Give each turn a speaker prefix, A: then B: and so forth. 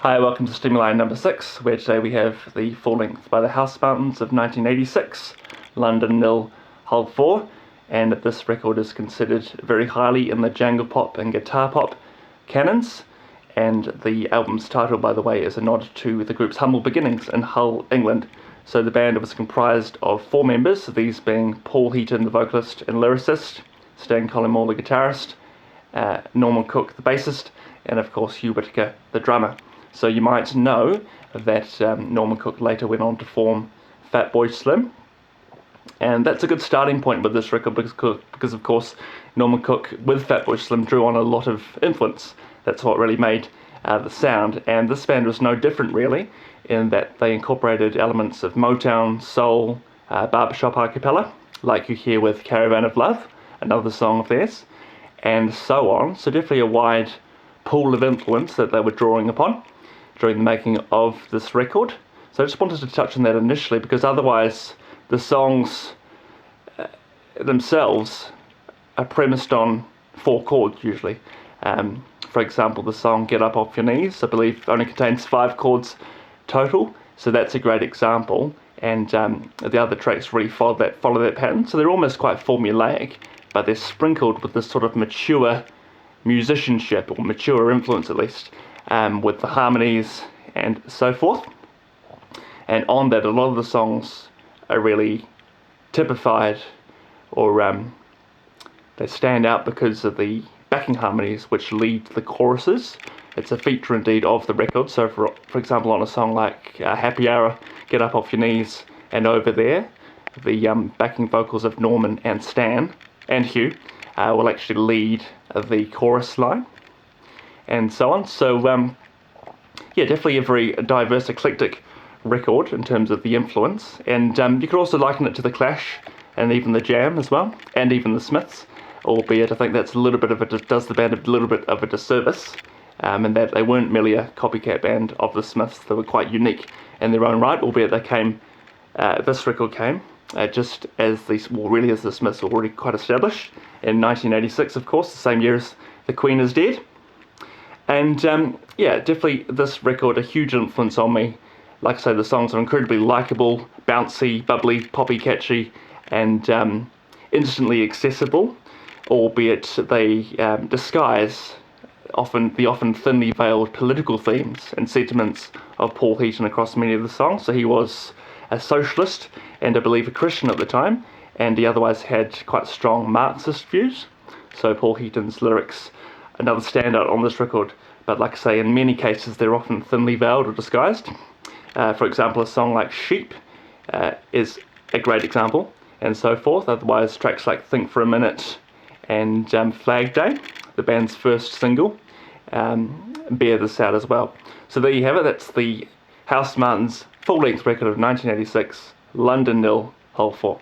A: Hi, welcome to Stimuli number 6, where today we have the full length by the Housemartins of 1986, London Nil, Hull 4, and this record is considered very highly in the jangle pop and guitar pop canons, and the album's title, by the way, is a nod to the group's humble beginnings in Hull, England. So the band was comprised of 4 members, these being Paul Heaton, the vocalist and lyricist, Stan Collymore, the guitarist, Norman Cook, the bassist, and of course Hugh Whittaker, the drummer. So you might know that Norman Cook later went on to form Fatboy Slim, and that's a good starting point with this record because of course Norman Cook with Fatboy Slim drew on a lot of influence. That's what really made the sound, and this band was no different really, in that they incorporated elements of Motown, soul, barbershop a cappella, like you hear with Caravan of Love, another song of theirs, and so on. So definitely a wide pool of influence that they were drawing upon during the making of this record. So I just wanted to touch on that initially, because otherwise the songs themselves are premised on 4 chords usually. For example, the song Get Up Off Your Knees, I believe, only contains 5 chords total, so that's a great example, and the other tracks really follow that pattern, so they're almost quite formulaic, but they're sprinkled with this sort of mature musicianship, or mature influence at least, with the harmonies and so forth. And on that, a lot of the songs are really typified, or they stand out because of the backing harmonies which lead the choruses. It's a feature indeed of the record. So for example, on a song like Happy Hour, Get Up Off Your Knees, and Over There, the backing vocals of Norman and Stan and Hugh will actually lead the chorus line, and so on. So yeah, definitely a very diverse, eclectic record in terms of the influence, and you could also liken it to the Clash and even the Jam as well, and even the Smiths, albeit I think that's a little bit of does the band a little bit of a disservice, and that they weren't merely a copycat band of the Smiths. They were quite unique in their own right, albeit this record came just as the Smiths were already quite established in 1986, of course, the same year as The Queen is Dead. And yeah, definitely this record, a huge influence on me. Like I say, the songs are incredibly likeable, bouncy, bubbly, poppy, catchy, and instantly accessible, albeit they disguise the often thinly veiled political themes and sentiments of Paul Heaton across many of the songs. So he was a socialist and I believe a Christian at the time, and he otherwise had quite strong Marxist views. So Paul Heaton's lyrics, another standout on this record, but like I say, in many cases they're often thinly veiled or disguised. For example, a song like Sheep is a great example, and so forth. Otherwise, tracks like Think for a Minute and Flag Day, the band's first single, bear this out as well. So there you have it. That's the Housemartins full-length record of 1986, London Nil, Hull 4.